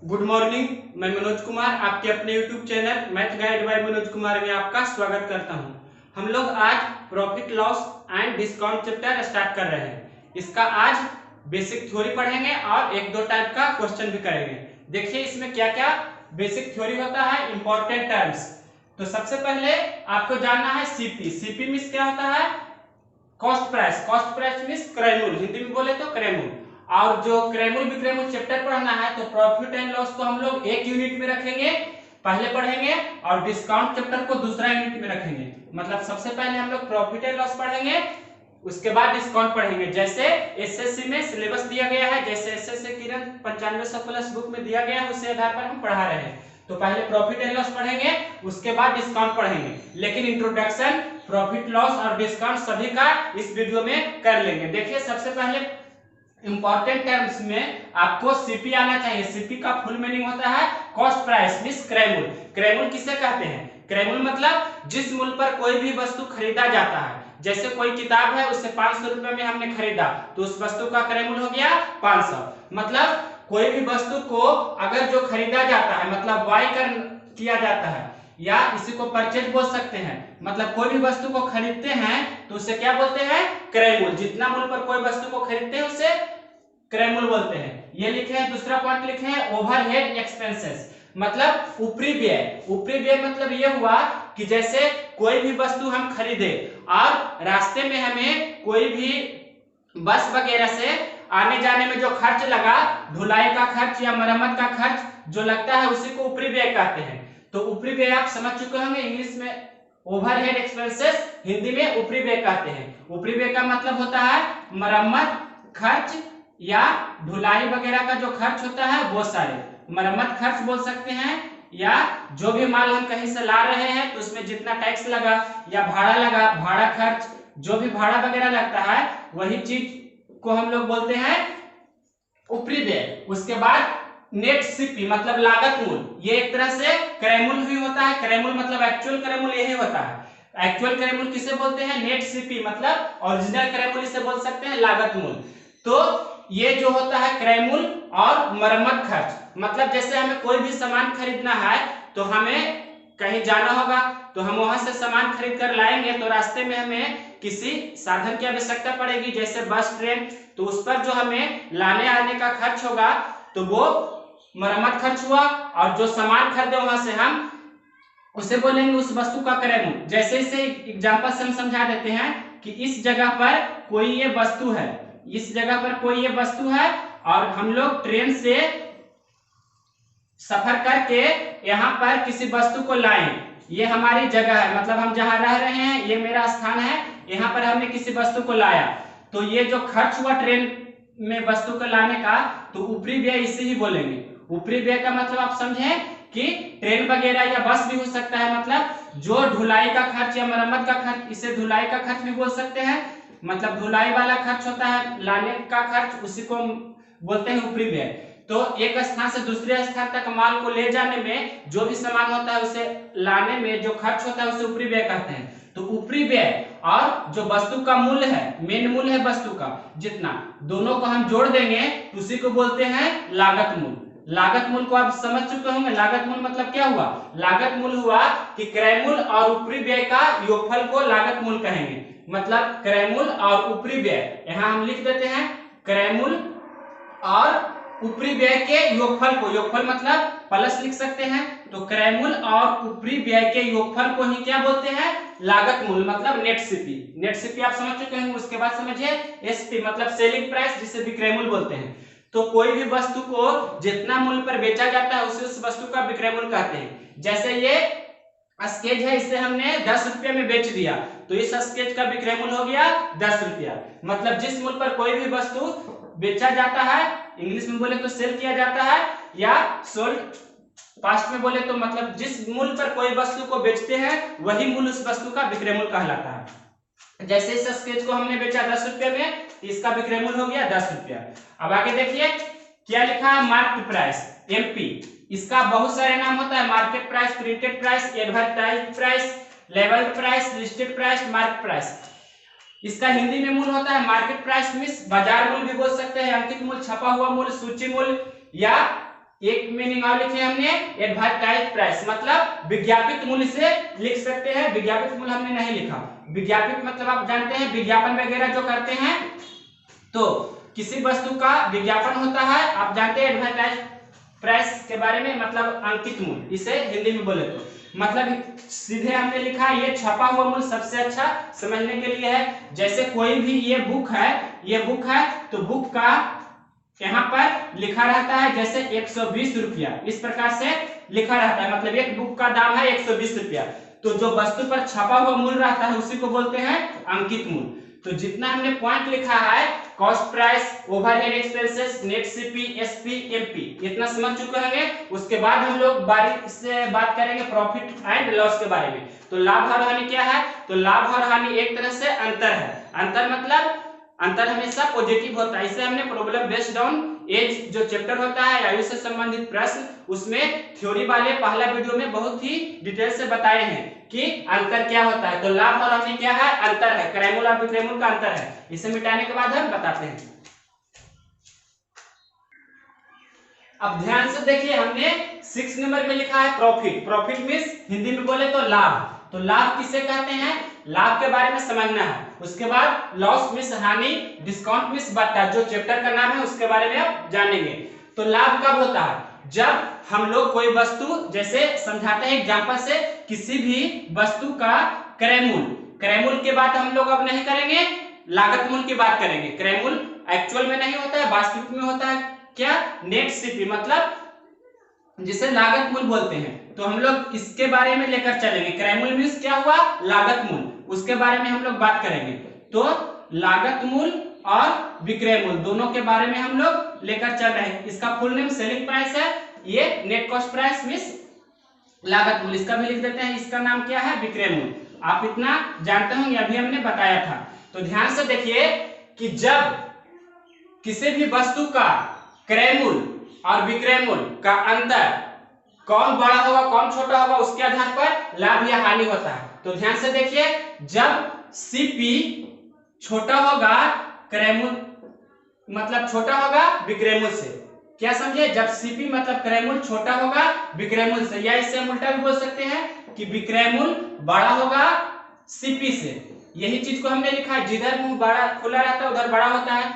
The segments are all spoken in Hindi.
Good morning. मैं मनोज कुमार आपके अपने YouTube channel math guide by Manoj Kumar में आपका स्वागत करता हूं। हम लोग आज profit loss and discount chapter start कर रहे हैं। इसका आज बेसिक थ्योरी पढ़ेंगे और एक दो टाइप का क्वेश्चन भी करेंगे। देखिए इसमें क्या क्या बेसिक थ्योरी होता है, इंपॉर्टेंट टर्म्स। तो सबसे पहले आपको जानना है सीपी। सीपी मीन्स क्या होता है? Cost price. Cost price means क्रयमूल्य, हिंदी में बोले तो क्रयमूल्य। और जो क्रयमूल विक्रयमूल चैप्टर पढ़ना है तो प्रॉफिट एंड लॉस को हम लोग एक यूनिट में रखेंगे, पहले पढ़ेंगे, और डिस्काउंट चैप्टर को दूसरा यूनिट में रखेंगे। मतलब सबसे पहले हम लोग प्रॉफिट एंड लॉस पढ़ेंगे, उसके बाद डिस्काउंट पढ़ेंगे। जैसे एसएससी में सिलेबस दिया गया है, जैसे एसएससी किरण 9500 प्लस बुक में दिया गया है, उसी आधार पर हम पढ़ा रहे हैं। तो पहले प्रॉफिट एंड लॉस पढ़ेंगे, उसके बाद डिस्काउंट पढ़ेंगे, लेकिन इंट्रोडक्शन प्रॉफिट लॉस और डिस्काउंट सभी का इस वीडियो में कर लेंगे। देखिए सबसे पहले इंपॉर्टेंट टर्म्स में आपको सीपी आना चाहिए। सीपी का फुल मीनिंग होता है कॉस्ट प्राइस मींस क्रयमूल्य। क्रयमूल्य किसे कहते हैं? क्रयमूल्य मतलब जिस मूल्य पर कोई भी वस्तु खरीदा जाता है। जैसे कोई किताब है, उससे 500 रुपए में हमने खरीदा तो उस वस्तु का क्रयमूल्य हो गया 500। मतलब कोई भी वस्तु को अगर जो खरीदा जाता है, मतलब बाय किया जाता है, या इसी को परचेज बोल सकते हैं। मतलब कोई भी वस्तु को खरीदते हैं तो उसे क्या बोलते हैं? क्रयमूल्य। जितना मूल्य पर कोई वस्तु को खरीदते हैं उसे क्रयमूल्य बोलते हैं। ये लिखे हैं, दूसरा पॉइंट लिखे हैं ओवरहेड एक्सपेंसेस, मतलब ऊपरी व्यय। ऊपरी व्यय मतलब ये हुआ कि जैसे कोई भी वस्तु हम खरीदे और रास्ते में हमें कोई भी बस वगैरह से आने जाने में जो खर्च लगा, धुलाई का खर्च या मरम्मत का खर्च जो लगता है, उसी को ऊपरी व्यय कहते हैं। तो ऊपरी व्यय आप समझ चुके होंगे, इंग्लिश में ओवरहेड एक्सपेंसेस, हिंदी में ऊपरी व्यय कहते हैं। ऊपरी व्यय का मतलब होता है मरम्मत खर्च या धुलाई वगैरह का जो खर्च होता है वो सारे मरम्मत खर्च बोल सकते हैं, या जो भी माल हम कहीं से ला रहे हैं तो उसमें जितना टैक्स लगा या भाड़ा लगा, भाड़ा खर्च, जो भी भाड़ा वगैरह लगता है वही चीज को हम लोग बोलते हैं ऊपरी व्यय। उसके बाद नेट सीपी मतलब लागत मूल्य, ये एक तरह से क्रयमूल्य भी होता है। क्रयमूल्य मतलब एक्चुअल क्रयमूल्य यही होता है। एक्चुअल क्रयमूल्य किसे बोलते हैं? नेट सीपी मतलब ओरिजिनल क्रयमूल्य से बोल सकते हैं लागत मूल्य। तो ये जो होता है क्रयमूल्य और मरम्मत खर्च, मतलब जैसे हमें कोई भी सामान खरीदना है तो हमें कहीं जाना होगा, तो हम वहां से सामान खरीद कर लाएंगे तो रास्ते में हमें किसी साधन की आवश्यकता पड़ेगी, जैसे बस, ट्रेन। तो उस पर जो हमें लाने आने का खर्च होगा तो वो मरम्मत खर्च हुआ, और जो सामान खरीदे वहां से हम उसे बोलेंगे उस वस्तु का क्रयमूल्य। जैसे इसे एग्जांपल से हम समझा देते हैं कि इस जगह पर कोई ये वस्तु है, इस जगह पर कोई ये वस्तु है, और हम लोग ट्रेन से सफर करके यहाँ पर किसी वस्तु को लाएं। ये हमारी जगह है, मतलब हम जहां रह रहे हैं, ये मेरा स्थान है, यहाँ पर हमने किसी वस्तु को लाया, तो ये जो खर्च हुआ ट्रेन में वस्तु को लाने का, तो ऊपरी व्यय इसे ही बोलेंगे। ऊपरी व्यय का मतलब आप समझे कि ट्रेन वगैरह या बस भी हो सकता है, मतलब जो ढुलाई का खर्च या मरम्मत का खर्च, इसे ढुलाई का खर्च भी बोल सकते हैं। मतलब ढुलाई वाला खर्च होता है, लाने का खर्च, उसी को बोलते हैं ऊपरी व्यय। तो एक स्थान से दूसरे स्थान तक माल को ले जाने में जो भी सामान होता है उसे लाने में जो खर्च होता है उसे ऊपरी व्यय कहते हैं। तो ऊपरी व्यय और जो वस्तु का मूल्य है, मेन मूल्य है वस्तु का जितना, दोनों को हम जोड़ देंगे तो उसी को बोलते हैं लागत मूल्य। लागत मूल्य को आप समझ चुके होंगे। लागत मूल्य मतलब क्या हुआ? लागत मूल्य हुआ कि क्रयमूल्य और ऊपरी व्यय का योगफल को लागत मूल्य कहेंगे। मतलब क्रयमूल्य और ऊपरी व्यय, यहाँ हम लिख देते हैं क्रयमूल्य और ऊपरी व्यय के योगफल को, योगफल मतलब प्लस लिख सकते हैं, तो क्रयमूल्य और ऊपरी व्यय के योगफल को ही क्या बोलते हैं? लागत मूल्य, मतलब नेट सीपी। नेट सीपी आप समझ चुके हैं। उसके बाद समझिए एसपी मतलब सेलिंग प्राइस, जिसे विक्रय मूल्य बोलते हैं। तो कोई भी वस्तु को जितना मूल्य पर बेचा जाता है उसे उस वस्तु का विक्रय मूल्य कहते हैं। जैसे ये स्केच है, इसे हमने 10 रुपये में बेच दिया तो इस स्केच का विक्रय मूल्य हो गया 10 रुपया। मतलब जिस मूल्य पर कोई भी वस्तु बेचा जाता है, इंग्लिश में बोले तो सेल किया जाता है, या सोल्ड पास्ट में बोले तो मतलब जिस मूल्य पर कोई वस्तु को बेचते हैं वही मूल्य उस वस्तु का विक्रय मूल्य कहलाता है। जैसे इस स्केच को हमने बेचा 10 रुपये में, इसका विक्रय मूल्य हो गया 10 रुपया। अब आगे देखिए क्या लिखा है, मार्केट प्राइस एमपी। इसका बहुत सारे नाम होता है, market price, printed price, advertise price, labelled price, listed price, market price. इसका हिंदी में मूल्य होता है मार्केट प्राइस मींस बाजार मूल्य भी बोल सकते हैं, अंकित मूल्य, छपा हुआ मूल्य, सूची मूल्य, या एक मीनिंग और लिखे हमने एडवर्टाइज प्राइस, मतलब विज्ञापित मूल्य से लिख सकते हैं। विज्ञापित मूल्य हमने नहीं लिखा। विज्ञापित मतलब आप जानते हैं विज्ञापन वगैरह जो करते हैं, तो किसी वस्तु का विज्ञापन होता है, आप जानते हैं एडवर्टाइज प्राइस के बारे में, मतलब अंकित मूल्य, इसे हिंदी में बोले तो मतलब सीधे हमने लिखा ये छपा हुआ मूल्य सबसे अच्छा समझने के लिए है। जैसे कोई भी ये बुक है तो बुक का यहाँ पर लिखा रहता है जैसे 120 रुपया, इस प्रकार से लिखा रहता है, मतलब एक बुक का दाम है 120 रुपया। तो जो वस्तु पर छपा हुआ मूल्य रहता है उसी को बोलते हैं अंकित मूल्य। तो जितना हमने पॉइंट लिखा है, cost price, overhead expenses, net CP, SP, MP, इतना समझ चुके होंगे। उसके बाद हम लोग बारीक से बात करेंगे प्रॉफिट एंड लॉस के बारे में। तो लाभ और हानि क्या है? तो लाभ और हानि एक तरह से अंतर है। अंतर मतलब अंतर हमेशा पॉजिटिव होता है। इसे हमने प्रॉब्लम बेस्ड ऑन एज जो चैप्टर होता है आयु से संबंधित प्रश्न, उसमें थ्योरी वाले पहला वीडियो में बहुत ही डिटेल से बताए हैं कि अंतर क्या होता है। तो लाभ और हानि क्या है? अंतर है, क्रयमूल्य और विक्रयमूल्य का अंतर है। इसे मिटाने के बाद हम बताते हैं। अब ध्यान से देखिए, हमने 6 नंबर में लिखा है प्रॉफिट। प्रॉफिट मींस हिंदी में बोले तो लाभ। तो लाभ किसे कहते हैं? लाभ के बारे में समझना है। उसके बाद लॉस मींस हानि, डिस्काउंट मींस घाटा, जो चैप्टर का नाम है उसके बारे में आप जानेंगे। तो लाभ कब होता है? जब हम लोग कोई वस्तु, जैसे समझाते हैं एग्जांपल से, किसी भी वस्तु का क्रय मूल्य की बात हम लोग अब नहीं करेंगे, लागत मूल्य की बात करेंगे। क्रय मूल्य एक्चुअल में नहीं होता है, वास्तविक में होता है। क्या? नेट सीपी, मतलब जिसे लागत मूल्य बोलते हैं। तो हम लोग इसके बारे में लेकर चलेंगे। क्रय मूल्य मींस क्या हुआ? लागत मूल्य, उसके बारे में हम लोग बात करेंगे। तो लागत मूल्य और विक्रय मूल्य दोनों के बारे में हम लोग लेकर चल रहे हैं। इसका फुल नेम सेलिंग प्राइस है, ये नेट कॉस्ट प्राइस मींस लागत मूल्य, इसका भी लिख देते हैं। इसका नाम क्या है? विक्रय मूल्य। आप इतना जानते होंगे, अभी हमने बताया था। तो ध्यान से देखिए कि जब किसी भी वस्तु का क्रय मूल्य और विक्रय मूल्य का अंतर, कौन बड़ा होगा कौन छोटा होगा, उसके आधार पर लाभ या हानि होता है। तो ध्यान से देखिए, जब सीपी छोटा होगा क्रय मूल्य मतलब छोटा होगा विक्रय मूल्य से। क्या समझे? जब सीपी मतलब क्रय मूल्य छोटा होगा विक्रय मूल्य से, या इससे हम उल्टा भी बोल सकते हैं कि विक्रय मूल्य बड़ा होगा सीपी से। यही चीज को हमने लिखा है, जिधर मुंह बड़ा खुला रहता है उधर बड़ा होता है।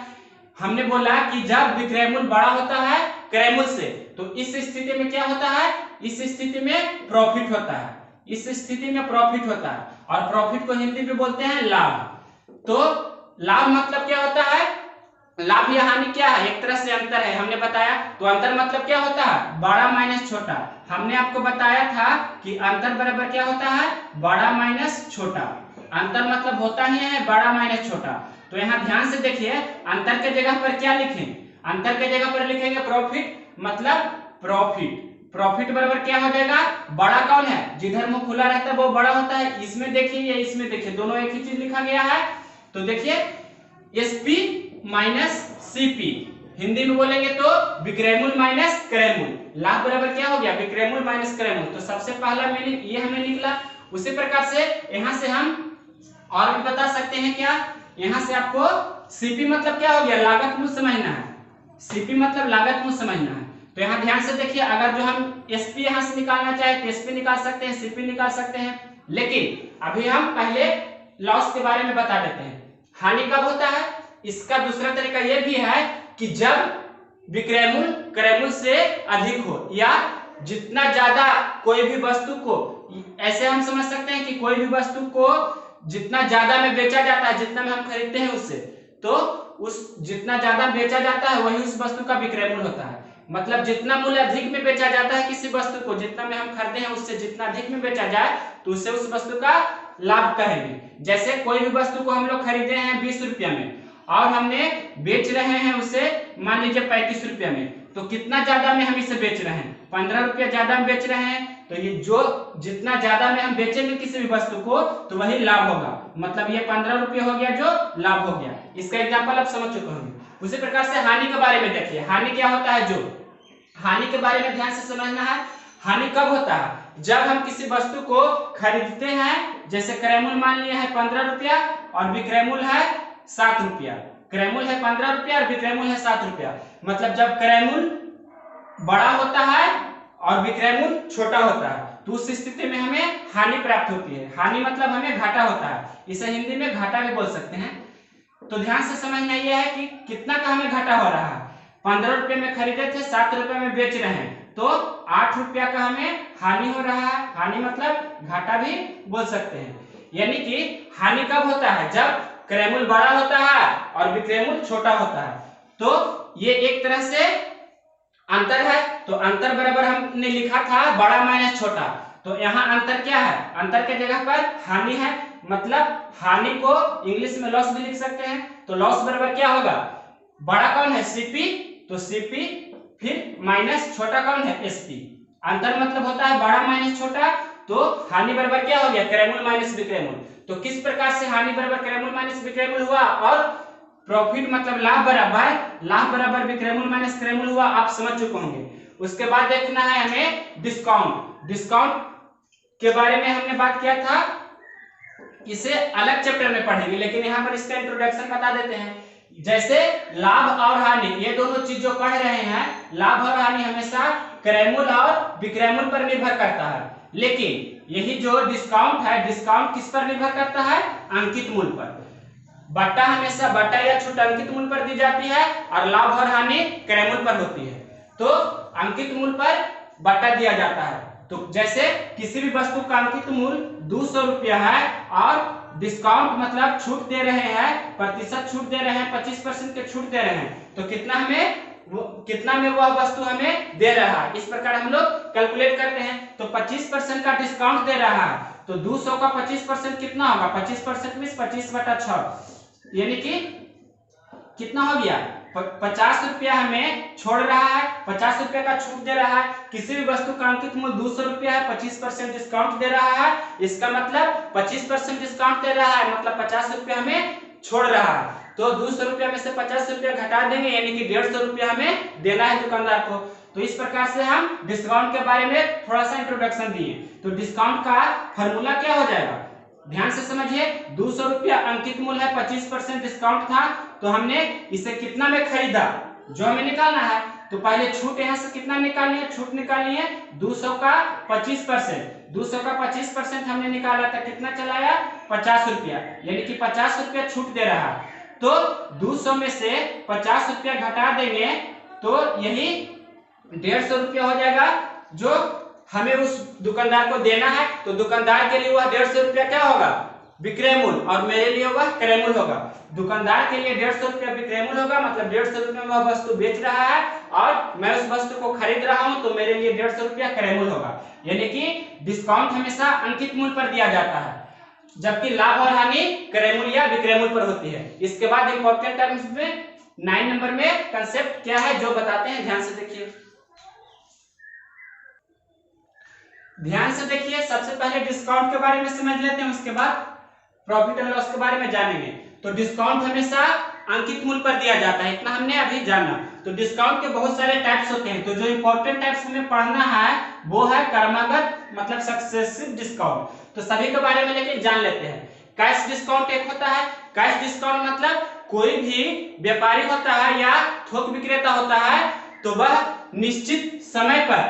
हमने बोला कि जब विक्रय मूल्य बड़ा होता है क्रय मूल्य से, तो इस स्थिति में क्या होता है? इस स्थिति में प्रॉफिट होता है। इस स्थिति में प्रॉफिट होता है, और प्रॉफिट को हिंदी में बोलते हैं लाभ। तो लाभ मतलब क्या होता है? लाभ या हानि क्या है? एक तरह से अंतर है, हमने बताया। तो अंतर मतलब क्या होता है? बड़ा माइनस छोटा। हमने आपको बताया था कि अंतर बराबर क्या होता है? बड़ा माइनस छोटा। अंतर मतलब होता ही है बड़ा माइनस छोटा। तो यहाँ ध्यान से देखिए, अंतर के जगह पर क्या लिखें? अंतर के जगह पर लिखेंगे प्रॉफिट, मतलब प्रॉफिट। प्रॉफिट बराबर क्या हो जाएगा? बड़ा कौन है? जिधर मुंह खुला रहता है वो बड़ा होता है। इसमें देखिए या इसमें देखिए, दोनों एक ही चीज लिखा गया है। तो देखिए एसपी माइनस सीपी, हिंदी में बोलेंगे तो विक्रय मूल्य माइनस क्रय मूल्य। लाभ बराबर क्या हो गया? विक्रय मूल्य माइनस क्रय मूल्य। तो सबसे पहला मीनिंग ये हमें निकला। उसी प्रकार से यहाँ से हम और भी बता सकते हैं। क्या? यहाँ से आपको सीपी मतलब क्या हो गया? लागत मूल्य समझना है। सीपी मतलब लागत मूल्य समझना है। तो यहाँ ध्यान से देखिए, अगर जो हम एसपी यहाँ से निकालना चाहे तो एसपी निकाल सकते हैं, सीपी निकाल सकते हैं। लेकिन अभी हम पहले लॉस के बारे में बता देते हैं। हानि कब होता है? इसका दूसरा तरीका यह भी है कि जब विक्रय मूल्य क्रय मूल्य से अधिक हो, या जितना ज्यादा कोई भी वस्तु को, ऐसे हम समझ सकते हैं कि कोई भी वस्तु को जितना ज्यादा में बेचा जाता है, जितना में हम खरीदते हैं उससे, तो उस जितना ज्यादा बेचा जाता है वही उस वस्तु का विक्रय मूल्य होता है। मतलब जितना मूल्य अधिक में बेचा जाता है किसी वस्तु को, जितना में हम खरीदते हैं उससे जितना अधिक में बेचा जाए तो उससे उस वस्तु का लाभ कहेंगे। जैसे कोई भी वस्तु को हम लोग खरीदे हैं 20 रुपया में और हमने बेच रहे हैं उसे मान लीजिए 35 रुपया में, तो कितना ज्यादा में हम इसे बेच रहे हैं? 15 रुपया ज्यादा में बेच रहे हैं। तो ये जो जितना ज्यादा में हम बेचेंगे किसी भी वस्तु को तो वही लाभ होगा। मतलब ये 15 रुपये हो गया जो लाभ हो गया। इसका एग्जाम्पल आप समझ चुके होंगे। उसी प्रकार से हानि के बारे में देखिए, हानि क्या होता है? जो हानि के बारे में ध्यान से समझना है। हानि कब होता है? जब हम किसी वस्तु को खरीदते हैं, जैसे क्रय मूल्य मान लिया है 15 रुपया और विक्रय मूल्य है 7 रुपया। क्रय मूल्य है 15 रुपया और विक्रय मूल्य है 7 रुपया। मतलब जब क्रय मूल्य बड़ा होता है और विक्रय मूल्य छोटा होता है तो उस स्थिति में हमें हानि प्राप्त होती है। हानि मतलब हमें घाटा होता है, इसे हिंदी में घाटा भी बोल सकते हैं। तो ध्यान से समझना यह है कि कितना का हमें घाटा हो रहा है। 15 रुपए में खरीदे थे, 7 रुपए में बेच रहे हैं, तो 8 रुपया का हमें हानि हो रहा है। हानि मतलब घाटा भी बोल सकते हैं। यानी कि हानि कब होता है, जब क्रय मूल्य बड़ा होता है और विक्रय मूल्य छोटा होता है। तो ये एक तरह से अंतर है। तो अंतर बराबर हमने लिखा था बड़ा माइनस छोटा, तो यहाँ अंतर क्या है, अंतर के जगह पर हानि है, मतलब हानि को इंग्लिश में लॉस भी लिख सकते हैं। तो लॉस बराबर क्या होगा, बड़ा कौन है सीपी, तो सीपी फिर माइनस छोटा कौन है एसपी। अंतर मतलब होता है बड़ा माइनस छोटा, तो हानि बराबर क्या हो गया क्रय मूल्य माइनस विक्रय मूल्य। तो किस प्रकार से हानि बराबर क्रय मूल्य माइनस विक्रय मूल्य हुआ और प्रॉफिट मतलब लाभ बराबर विक्रय मूल्य माइनस क्रय मूल्य हुआ, आप समझ चुके होंगे। उसके बाद देखना है हमें डिस्काउंट। डिस्काउंट के बारे में हमने बात किया था, इसे अलग चैप्टर में पढ़ेंगे, लेकिन यहाँ पर इसका इंट्रोडक्शन बता देते हैं। जैसे लाभ और हानि, ये दोनों चीज जो पढ़ रहे हैं, लाभ और हानि हमेशा क्रय मूल्य और विक्रय मूल्य पर निर्भर करता है। लेकिन यही जो डिस्काउंट है, डिस्काउंट किस पर निर्भर करता है, अंकित मूल्य पर। बट्टा हमेशा बट्टा या छूट अंकित मूल्य पर दी जाती है और लाभ और हानि क्रय मूल्य पर होती है। तो अंकित मूल्य पर बट्टा दिया जाता है। तो जैसे किसी भी वस्तु का अंकित मूल्य 200 रुपया है और डिस्काउंट मतलब छूट दे रहे हैं, प्रतिशत छूट दे रहे हैं, 25% के छूट दे रहे हैं, तो कितना में वह वस्तु हमें दे रहा है, इस प्रकार हम लोग कैलकुलेट करते हैं। तो 25% का डिस्काउंट दे रहा है, तो 200 का 25% कितना होगा, 25% में 25/6, यानी कि कितना हो गया, 50 रुपया हमें छोड़ रहा है, 50 रुपया का छूट दे रहा है। किसी भी वस्तु का अंकित मूल्य 200 रुपया है, 25% डिस्काउंट दे रहा है, इसका मतलब 25% डिस्काउंट दे रहा है, मतलब 50 रुपया हमें छोड़ रहा है। तो 200 रुपया में से 50 रुपया घटा देंगे, यानी कि 150 रुपया हमें देना है दुकानदार को। तो इस प्रकार से हम डिस्काउंट के बारे में थोड़ा सा इंट्रोडक्शन दिए। तो डिस्काउंट का फॉर्मूला क्या हो जाएगा, ध्यान से समझिए। 200 रुपया अंकित मूल्य है, 25% डिस्काउंट था, तो हमने इसे कितना में खरीदा, जो हमें निकालना है। तो पहले छूट यहाँ से कितना निकालिए, छूट निकालिए 200 का 25%, 200 का 25% हमने निकाला था, कितना चलाया 50 रुपया, यानी कि 50 रुपया छूट दे रहा है। तो 200 में से 50 रुपया घटा देंगे तो यही 150 रुपया हो जाएगा, जो हमें उस दुकानदार को देना है। तो दुकानदार के लिए वह 150 रुपया क्या होगा, विक्रय मूल्य, और मेरे लिए वह क्रय मूल्य होगा। दुकानदार के लिए 150 रुपया विक्रय मूल्य होगा, मतलब 150 रुपये में वह वस्तु बेच रहा है और मैं उस वस्तु को खरीद रहा हूं, तो मेरे लिए 150 रुपया क्रय मूल्य होगा। यानी कि डिस्काउंट हमेशा अंकित मूल्य पर दिया जाता है, जबकि लाभ और हानि क्रय मूल्य या विक्रय मूल्य पर होती है। इसके बाद इंपॉर्टेंट टर्म्स में 9 नंबर में कंसेप्ट क्या है जो बताते हैं, ध्यान से देखिए। ध्यान से देखिए, सबसे पहले डिस्काउंट के बारे में समझ लेते हैं, उसके बाद प्रॉफिट एंड लॉस के बारे में जानेंगे। तो डिस्काउंट हमेशा अंकित मूल्य पर दिया जाता है, इतना हमने अभी जाना। तो डिस्काउंट के बहुत सारे टाइप्स होते हैं, तो जो इंपॉर्टेंट टाइप्स हमें पढ़ना है वो है क्रमागत मतलब सक्सेसिव डिस्काउंट। तो सभी के बारे में लेकिन जान लेते हैं। कैश डिस्काउंट एक होता है। कैश डिस्काउंट मतलब कोई भी व्यापारी होता है या थोक विक्रेता होता है, तो वह निश्चित समय पर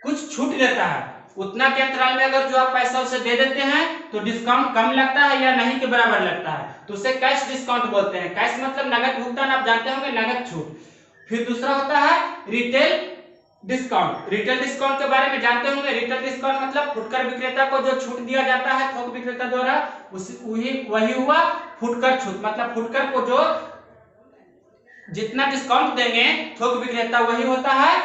कुछ छूट देता है, उतना के अंतराल में अगर जो आप पैसा उसे दे देते हैं तो डिस्काउंट कम लगता है या नहीं के बराबर लगता है, तो उसे कैश डिस्काउंट बोलते हैं। कैश मतलब नगद भुगतान, आप जानते होंगे, नगद छूट। फिर दूसरा होता है रिटेल डिस्काउंट। रिटेल डिस्काउंट के बारे में जानते होंगे। रिटेल डिस्काउंट मतलब फुटकर विक्रेता को जो छूट दिया जाता है थोक विक्रेता द्वारा, वही हुआ फुटकर छूट। मतलब फुटकर को जो जितना डिस्काउंट देंगे थोक विक्रेता, वही होता है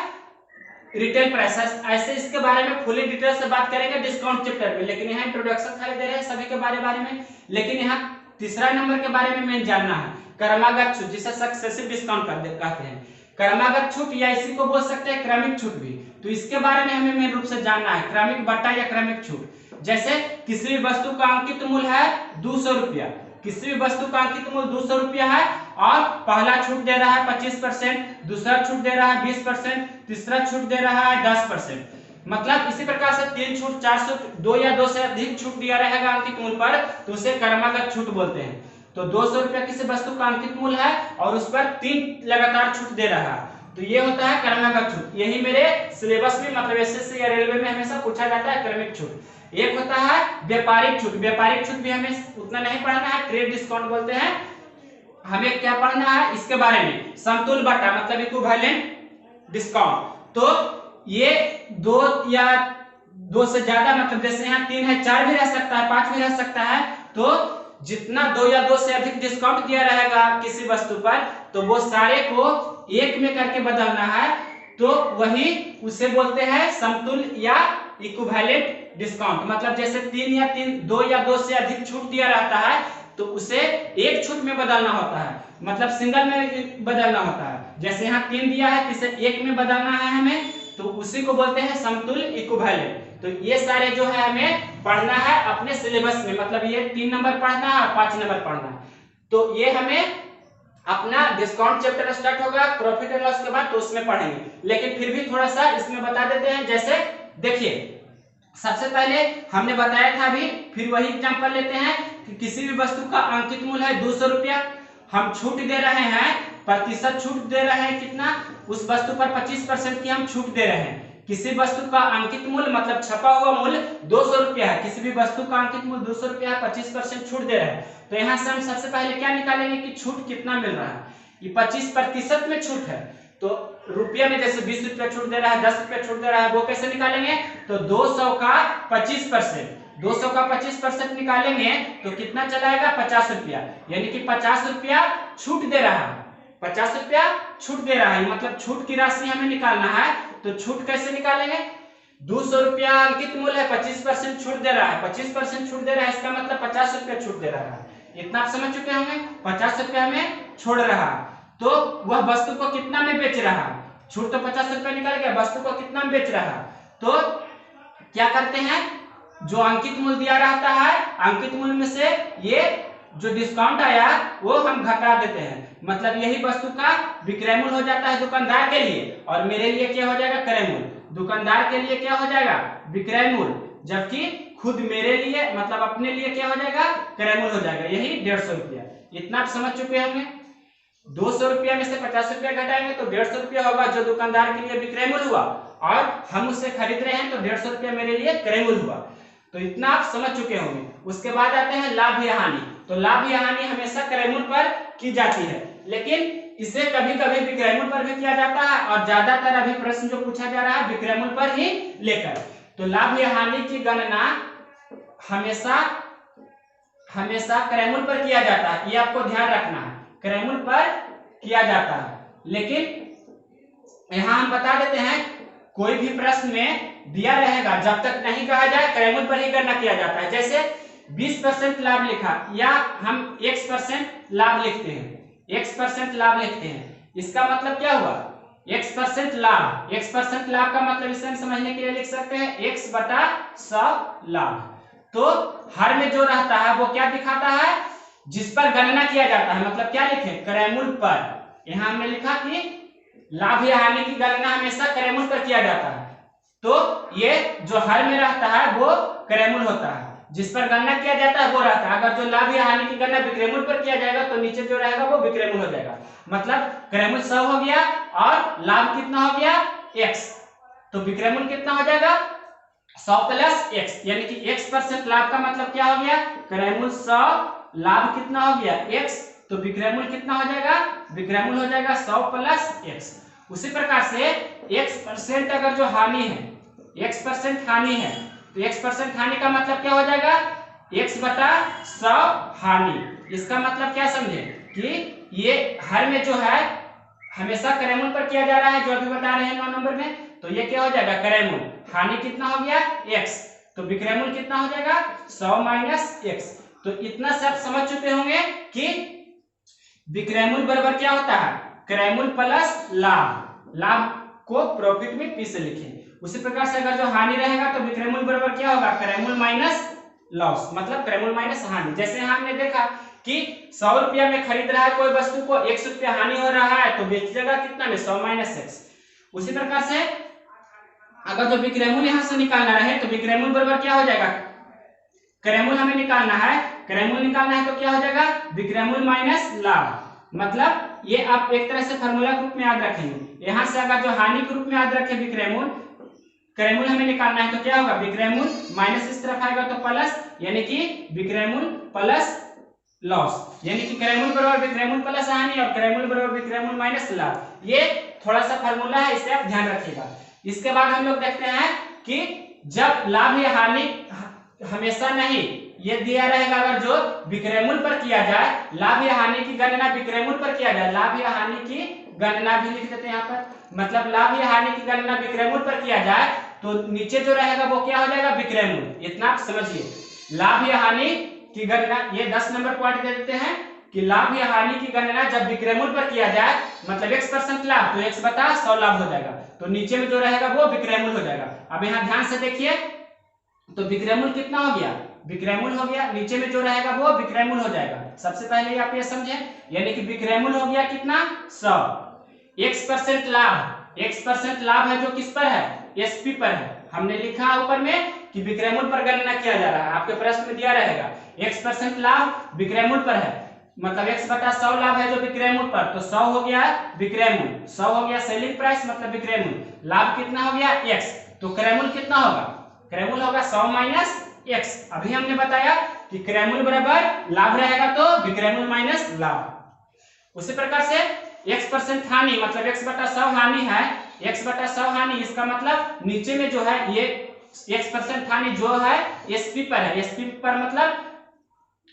रिटेल प्राइस। ऐसे इसके बारे में फुली डिटेल से बात करेंगे डिस्काउंट चैप्टर में, लेकिन यहाँ इंट्रोडक्शन खाली दे रहे हैं सभी के बारे में। लेकिन यहाँ तीसरा नंबर के बारे में मेन जानना है, क्रमागत छूट, जिसे सक्सेसिव डिस्काउंट कहते हैं। क्रमागत छूट या इसी को बोल सकते हैं क्रमिक छूट भी। तो इसके बारे में हमें मेन रूप से जानना है, क्रमिक बट्टा या क्रमिक छूट। जैसे किसी भी वस्तु का अंकित मूल्य है 200 रुपया, किसी भी वस्तु का अंकित मूल्य 200 रुपया है और पहला छूट दे रहा है 25%, दूसरा छूट दे रहा है 20%, तीसरा छूट दे रहा है 10%। मतलब इसी प्रकार से 3 छूट, 400, 2 या 2 से अधिक छूट दिया रहेगा अंकित मूल्य पर, तो उसे क्रमागत छूट बोलते हैं। तो 200 रुपया किसी वस्तु का अंकित मूल्य है और उस पर 3 लगातार छूट दे रहा है, तो ये होता है क्रमागत छूट। यही मेरे सिलेबस में मतलब एसएससी या रेलवे में हमेशा पूछा जाता है क्रमिक छूट। एक होता है व्यापारिक छूट। व्यापारिक छूट भी हमें उतना नहीं पढ़ना है, ट्रेड डिस्काउंट बोलते हैं। हमें क्या पढ़ना है इसके बारे में, समतुल्य बटा मतलब इक्विवेलेंट डिस्काउंट। तो ये दो या दो से ज्यादा मतलब जैसे यहाँ 3 है, 4 भी रह सकता है, 5 भी रह सकता है। तो जितना 2 या 2 से अधिक डिस्काउंट दिया रहेगा किसी वस्तु पर, तो वो सारे को एक में करके बदलना है। तो वही उसे बोलते हैं समतुल्य या इक्विवेलेंट डिस्काउंट। मतलब जैसे 2 या 2 से अधिक छूट दिया रहता है तो उसे एक छूट में बदलना होता है, मतलब सिंगल में बदलना होता है। जैसे यहाँ 3 दिया है, इसे एक में बदलना है हमें, तो उसी को बोलते हैं समतुल्य इक्विवेलेंट। तो ये सारे जो है हमें पढ़ना है अपने सिलेबस में, मतलब ये 3 नंबर पढ़ना है और 5 नंबर पढ़ना है। तो ये हमें अपना डिस्काउंट चैप्टर स्टार्ट होगा प्रॉफिट एंड लॉस के बाद, तो उसमें पढ़ेंगे। लेकिन फिर भी थोड़ा सा इसमें बता देते हैं। जैसे देखिए, सबसे पहले हमने बताया था अभी, फिर वही एग्जांपल लेते हैं कि किसी भी वस्तु का अंकित मूल्य है 200 रुपया, हम छूट दे रहे हैं, प्रतिशत छूट दे रहे हैं कितना, उस वस्तु पर 25% की हम छूट दे रहे हैं। किसी वस्तु का अंकित मूल्य मतलब छपा हुआ मूल्य 200 रुपया है, किसी भी वस्तु का अंकित मूल्य 200 रुपया है, 25% छूट दे रहे हैं। तो यहाँ से हम सबसे पहले क्या निकालेंगे कि छूट कितना मिल रहा है। ये 25% में छूट है, तो रुपया में जैसे 20 रुपया छूट दे रहा है, 10 रुपया छूट दे रहा है, वो कैसे निकालेंगे, तो 200 का 25%, 200 का 25% निकालेंगे तो कितना चलाएगा 50 रुपया, यानी कि 50 रुपया छूट दे रहा है, 50 रुपया छूट दे रहा है। मतलब छूट की राशि हमें निकालना है, तो छूट कैसे निकालेंगे, 200 रुपया अंकित मूल्य है, 25% छूट दे रहा है, 25% छूट दे रहा है, इसका मतलब 50 रुपया छूट दे रहा है। इतना आप समझ चुके होंगे, 50 रुपया हमें छोड़ रहा है। तो वह वस्तु को कितना में बेच रहा है, छूट तो 50 रुपया निकल गया, वस्तु को कितना में बेच रहा है। तो क्या करते हैं, जो अंकित मूल्य दिया रहता है, अंकित मूल्य में से ये जो डिस्काउंट आया वो हम घटा देते हैं। मतलब यही वस्तु का विक्रय मूल्य हो जाता है दुकानदार के लिए, और मेरे लिए क्या हो जाएगा, क्रय मूल्य। दुकानदार के लिए क्या हो जाएगा, विक्रय मूल्य, जबकि खुद मेरे लिए मतलब अपने लिए क्या हो जाएगा, क्रय मूल्य हो जाएगा, यही 150 रुपया। इतना आप समझ चुके होंगे। 200 रुपया में से 50 रुपया घटाएंगे तो 150 रुपया होगा, जो दुकानदार के लिए विक्रय मूल्य हुआ, और हम उससे खरीद रहे हैं तो 150 रुपया मेरे लिए क्रय मूल्य हुआ। तो इतना आप समझ चुके होंगे। उसके बाद आते हैं लाभ या हानि। तो लाभ या हानि हमेशा क्रय मूल्य पर की जाती है, लेकिन इसे कभी कभी विक्रय मूल्य पर भी किया जाता है, और ज्यादातर अभी प्रश्न जो पूछा जा रहा है विक्रय मूल्य पर ही लेकर। तो लाभ या हानि की गणना हमेशा क्रय मूल्य पर किया जाता है, ये आपको ध्यान रखना है, क्रय मूल्य पर किया जाता है। लेकिन यहां हम बता देते हैं, कोई भी प्रश्न में दिया रहेगा, जब तक नहीं कहा जाए क्रय मूल्य पर ही गणना किया जाता है। जैसे 20% लाभ लिखा, या हम x% लाभ लिखते हैं, x% लाभ लिखते हैं, इसका मतलब क्या हुआ, x% लाभ। x% लाभ का मतलब इसे हम समझने के लिए लिख सकते हैं x/100 लाभ। तो हर में जो रहता है वो क्या दिखाता है, जिस पर गणना किया जाता है। मतलब क्या लिखे, क्रय मूल्य पर। यहां हमने लिखा कि लाभ या हानि की गणना हमेशा क्रय मूल्य पर किया जाता है, तो ये जो हर में रहता है वो क्रय मूल्य होता है, जिस पर गणना किया जाता है वो रहता है। अगर जो लाभ या हानि की गणना विक्रय मूल्य पर किया जाएगा तो नीचे जो रहेगा वो विक्रय मूल्य हो जाएगा। मतलब क्रय मूल्य 100 हो गया और लाभ कितना हो गया, x, तो विक्रय मूल्य कितना हो जाएगा 100 प्लस x, यानी कि x% लाभ का मतलब क्या हो गया, क्रय मूल्य 100, लाभ कितना हो गया x, तो विक्रय मूल्य कितना हो जाएगा, विक्रय मूल्य हो जाएगा 100 प्लस x। उसी प्रकार से x% अगर जो हानि है, x% हानि है, तो x% हानि का मतलब क्या हो जाएगा, x/100 हानि। इसका मतलब क्या समझे कि ये हर में जो है हमेशा क्रय मूल्य पर किया जा रहा है, जो अभी बता रहे हैं 9 नंबर में। तो ये क्या हो जाएगा, क्रय मूल्य, हानि कितना हो गया x, तो विक्रय मूल्य कितना हो जाएगा 100 माइनस x। तो इतना से आप समझ चुके होंगे कि विक्रय मूल्य बराबर क्या होता है, क्रय मूल्य प्लस लाभ। लाभ को प्रॉफिट में p से लिखें। उसी प्रकार से अगर जो हानि रहेगा तो विक्रय मूल्य बराबर क्या होगा, क्रय मूल्य माइनस लॉस, मतलब क्रय मूल्य माइनस हानि। जैसे हमने देखा कि 100 रुपया में खरीद रहा है कोई वस्तु को, 100 रुपया हानि हो रहा है, तो बेचेगा कितना में 100 माइनस x। उसी प्रकार से अगर जो विक्रय मूल्य यहां से निकालना रहे तो विक्रय मूल्य बराबर क्या हो जाएगा, क्रय मूल्य हमें निकालना है, क्रय मूल्य निकालना है तो क्या हो जाएगा, विक्रय मूल्य माइनस लाभ। मतलब ये आप एक तरह से फार्मूला के रूप में याद रखेंगे। यहाँ से अगर जो हानि के रूप में याद रखे विक्रयमूल, क्रयमूल हमें निकालना है तो क्या होगा, विक्रयमूल माइनस इस तरफ आएगा तो प्लस, यानी कि विक्रयमूल प्लस लॉस, यानी कि क्रयमूल बराबर विक्रयमूल प्लस हानि और क्रयमूल बराबर विक्रयमूल माइनस लाभ। ये थोड़ा सा फार्मूला है, इसे आप ध्यान रखिएगा। इसके बाद हम लोग देखते हैं कि जब लाभ या हानि हमेशा नहीं, ये दिया रहेगा अगर जो विक्रयमूल पर किया जाए, लाभ या हानि की गणना विक्रयमूल पर किया जाए, लाभ या हानि की गणना भी लिख देते हैं यहाँ पर, मतलब लाभ या हानि की गणना विक्रयमूल पर किया जाए तो नीचे जो रहेगा वो क्या हो जाएगा, विक्रयमूल। इतना आप समझिए। लाभ या हानि की गणना, ये 10 नंबर पॉइंट दे देते हैं कि लाभ या हानि की गणना जब विक्रयमूल पर किया जाए, मतलब x% लाभ तो x बटा 100 लाभ हो जाएगा, तो नीचे में जो रहेगा वो विक्रयमूल हो जाएगा। अब यहाँ ध्यान से देखिए तो विक्रयमूल कितना हो गया, विक्रयमूल हो गया, नीचे में जो रहेगा वो विक्रयमूल हो जाएगा। सबसे पहले आप ये समझे, यानी कि विक्रयमूल हो गया कितना, 100। x% लाभ, x% लाभ है जो किस पर है, एसपी पर है। हमने लिखा ऊपर में कि विक्रयमूल पर गणना किया जा रहा है, आपके प्रश्न में दिया रहेगा x% लाभ विक्रयमूल पर है, मतलब x बटा 100 लाभ है जो विक्रयमूल पर, तो 100 हो गया विक्रयमूल, 100 हो गया सेलिंग प्राइस मतलब विक्रयमूल, लाभ कितना हो गया x, तो क्रयमूल कितना होगा, क्रयमूल होगा 100 माइनस x। अभी हमने बताया कि क्रयमूल बराबर लाभ रहेगा तो विक्रयमूल माइनस लाभ। उसी प्रकार से x% हानि, मतलब x बटा 100 हानि है, x बटा 100 हानि, इसका मतलब नीचे में जो है ये x% हानि जो है एसपी पर है, एसपी पर मतलब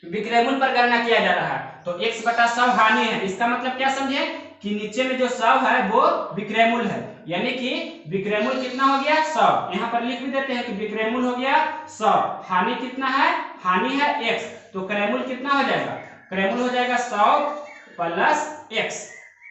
विक्रयमूल पर गणना किया जा रहा है, तो x बटा 100 हानि है। इसका मतलब क्या समझे कि नीचे में जो 100 है वो विक्रयमूल है, यानी कि विक्रयमूल कितना हो गया 100। यहाँ पर लिख भी देते हैं कि विक्रयमूल हो गया 100, हानि कितना है, हानि है x, तो क्रयमूल कितना हो जाएगा, क्रयमूल हो जाएगा 100 प्लस x।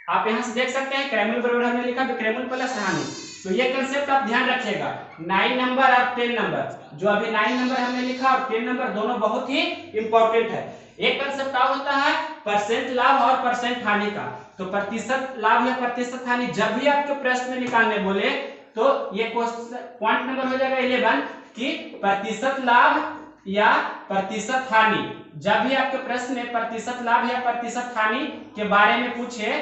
आप यहाँ से देख सकते हैं क्रयमूल बराबर हमने लिखा विक्रयमूल प्लस हानि। तो ये कंसेप्ट आप ध्यान रखिएगा। 9 नंबर और 10 नंबर, जो अभी 9 नंबर हमने लिखा और 10 नंबर दोनों बहुत ही इंपॉर्टेंट है। एक कंसेप्ट और होता है परसेंट लाभ और परसेंट हानि का। तो प्रतिशत लाभ या प्रतिशत हानि जब भी आपके प्रश्न में निकालने बोले तो ये पॉइंट नंबर हो जाएगा 11 कि प्रतिशत लाभ या प्रतिशत हानि, जब भी आपके प्रश्न में प्रतिशत लाभ या प्रतिशत हानि के बारे में पूछे,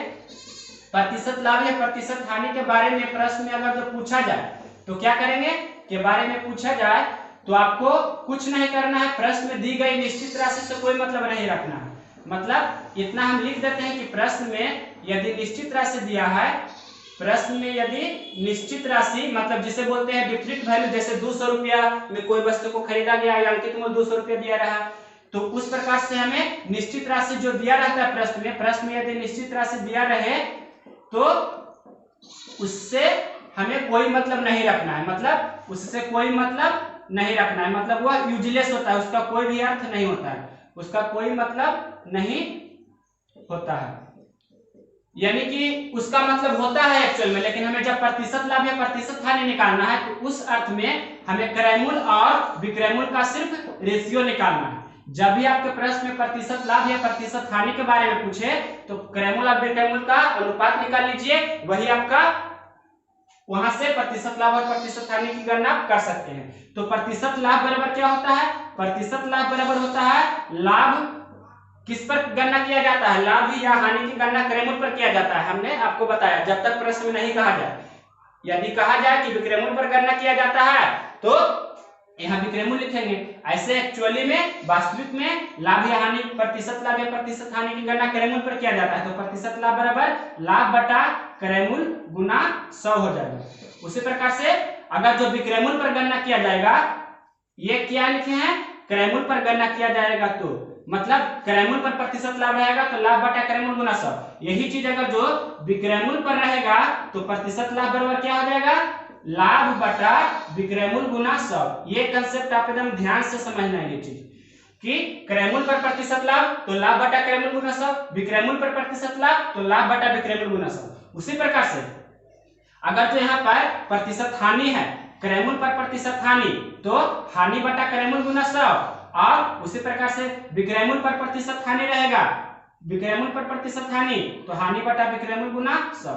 प्रतिशत लाभ या प्रतिशत हानि के बारे में प्रश्न में अगर जो पूछा जाए तो क्या करेंगे, के बारे में पूछा जाए तो आपको कुछ नहीं करना है, प्रश्न में दी गई निश्चित राशि से कोई मतलब नहीं रखना है। मतलब इतना हम लिख देते हैं कि प्रश्न में यदि निश्चित राशि दिया है, प्रश्न में यदि निश्चित राशि मतलब जिसे बोलते हैं डिफरेंट वैल्यू, जैसे 200 रुपया में कोई वस्तु को खरीदा गया या अंकित मूल्य 200 रुपया दिया रहा, तो उस प्रकार से हमें निश्चित राशि जो दिया रहता है प्रश्न में यदि निश्चित राशि दिया रहे तो उससे हमें कोई मतलब नहीं रखना है, मतलब उससे कोई मतलब नहीं रखना है, मतलब वह यूजलेस होता है, उसका कोई भी अर्थ नहीं होता है, उसका कोई मतलब नहीं होता है, यानी कि उसका मतलब होता है एक्चुअल में, लेकिन हमें जब प्रतिशत लाभ या प्रतिशत हानि निकालना है तो उस अर्थ में हमें क्रयमूल और विक्रयमूल का सिर्फ रेशियो निकालना है। जब भी आपके प्रश्न में प्रतिशत लाभ या प्रतिशत हानि के बारे में पूछे तो क्रयमूल और विक्रयमूल का अनुपात निकाल लीजिए, वही आपका वहां से प्रतिशत लाभ और प्रतिशत हानि की गणना कर सकते हैं। तो प्रतिशत लाभ बराबर क्या होता है, प्रतिशत लाभ बराबर होता है लाभ किस पर गणना किया जाता है, लाभ या हानि की गणना क्रयमूल पर किया जाता है। हमने आपको बताया जब तक प्रश्न में नहीं कहा जाए, यदि कहा जाए कि विक्रयमूल पर गणना किया जाता है तो यहाँ विक्रयमूल लिखेंगे। ऐसे एक्चुअली में वास्तविक में लाभ या हानि, प्रतिशत लाभ या प्रतिशत हानि की गणना क्रयमूल पर किया जाता है, तो प्रतिशत लाभ बराबर लाभ बटा क्रयमूल गुना 100 हो जाएगा। उसी प्रकार से अगर जो विक्रयमूल पर गणना किया जाएगा, ये क्या लिखे हैं, क्रयमूल पर गणना किया जाएगा तो मतलब क्रयमूल पर प्रतिशत लाभ रहेगा तो लाभ बटा क्रयमूल गुना 100। यही चीज अगर जो विक्रयमूल पर रहेगा तो प्रतिशत लाभ बराबर क्या हो जाएगा, लाभ बटा विक्रयमूल गुना 100। ये कंसेप्ट आप एकदम ध्यान से समझना है ये चीज कि क्रयमूल पर प्रतिशत लाभ तो लाभ बटा क्रयमूल गुना 100, विक्रयमूल पर प्रतिशत लाभ तो लाभ बटा विक्रयमूल गुना 100। उसी प्रकार से अगर जो यहाँ पर प्रतिशत हानि है, क्रयमूल पर प्रतिशत हानि तो हानि बटा क्रयमूल गुना 100, और उसी प्रकार से विक्रयमूल पर प्रतिशत हानि रहेगा, विक्रयमूल पर प्रतिशत हानि तो हानि बटा विक्रयमूल गुना 100।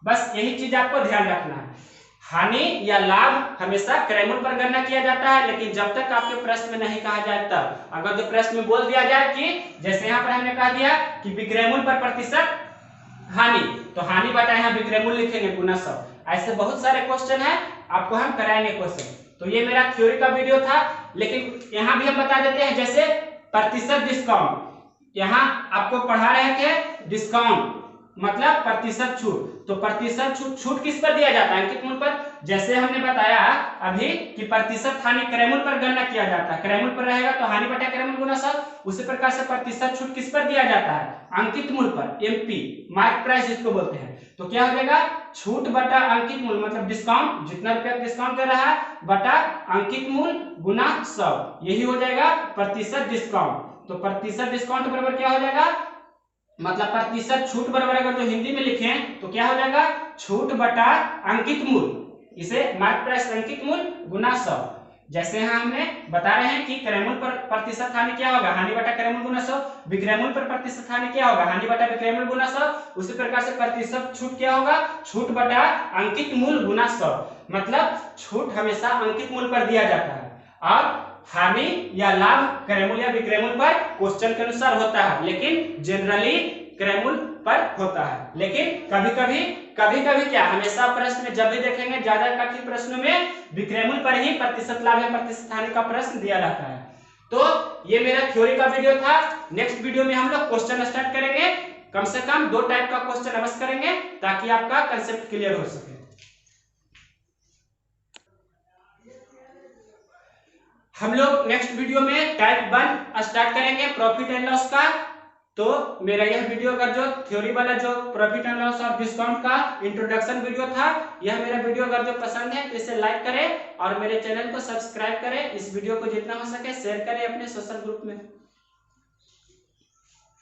बस यही चीज आपको ध्यान रखना है। हानि या लाभ हमेशा क्रयमूल्य पर गणना किया जाता है, लेकिन जब तक आपके प्रश्न में नहीं कहा जाए तब। अगर जो प्रश्न में बोल दिया जाए कि जैसे यहाँ पर हमने कह दिया कि विक्रय मूल्य पर प्रतिशत हानि, तो हानि बटा यहाँ विक्रय मूल्य लिखेंगे गुना 100। ऐसे बहुत सारे क्वेश्चन है, आपको हम कराएंगे क्वेश्चन। तो ये मेरा थ्योरी का वीडियो था, लेकिन यहाँ भी हम बता देते हैं जैसे प्रतिशत डिस्काउंट, यहाँ आपको पढ़ा रहे थे डिस्काउंट मतलब प्रतिशत छूट। तो प्रतिशत छूट किस पर दिया जाता है? अंकित मूल्य पर। जैसे हमने बताया अभी कि प्रतिशत हानि क्रय मूल्य पर गणना किया जाता है, क्रय मूल्य पर रहेगा तो हानि बटा क्रय मूल्य गुना 100। उसी प्रकार से प्रतिशत छूट किस पर दिया जाता है? अंकित मूल्य पर, एमपी मार्क प्राइस जिसको बोलते हैं। तो क्या हो जाएगा? छूट बटा अंकित मूल्य मतलब डिस्काउंट, जितना रुपया डिस्काउंट कर रहा है बटा अंकित मूल्य गुना 100, यही हो जाएगा प्रतिशत डिस्काउंट। तो प्रतिशत डिस्काउंट बराबर क्या हो जाएगा? मतलब प्रतिशत छूट बराबर अगर जो हिंदी में लिखें तो क्या हो जाएगा? छूट बटा अंकित मूल्य, इसे मार्क प्राइस अंकित मूल्य गुना 100। जैसे यहाँ हमने बता रहे हैं कि क्रय मूल्य पर प्रतिशत हानि क्या होगा? हानि बटा क्रय मूल्य गुना 100। विक्रय मूल्य पर प्रतिशत हानि क्या होगा? हानि बटा विक्रय मूल्य गुना 100। उसी प्रकार से प्रतिशत छूट क्या होगा? छूट बटा अंकित मूल्य गुना 100। मतलब छूट हमेशा अंकित मूल्य पर दिया जाता है और हानि या लाभ क्रय मूल्य या विक्रय मूल्य पर क्वेश्चन के अनुसार होता है, लेकिन जनरली क्रय मूल्य पर होता है। लेकिन कभी कभी क्या, हमेशा प्रश्न में जब भी देखेंगे ज्यादा कठिन प्रश्नों में विक्रय मूल्य पर ही प्रतिशत लाभ या प्रतिशत हानि का प्रश्न दिया रहता है। तो ये मेरा थ्योरी का वीडियो था। नेक्स्ट वीडियो में हम लोग क्वेश्चन स्टार्ट करेंगे। कम से कम 2 टाइप का क्वेश्चन अवश्य करेंगे ताकि आपका कंसेप्ट क्लियर हो सके। हम लोग नेक्स्ट वीडियो में टाइप 1 स्टार्ट करेंगे प्रॉफिट एंड लॉस का। तो मेरा यह वीडियो का जो थ्योरी वाला जो प्रॉफिट एंड लॉस और डिस्काउंट का इंट्रोडक्शन वीडियो था, यह मेरा वीडियो अगर जो पसंद है तो इसे लाइक करें और मेरे चैनल को सब्सक्राइब करें। इस वीडियो को जितना हो सके शेयर करें अपने सोशल ग्रुप में।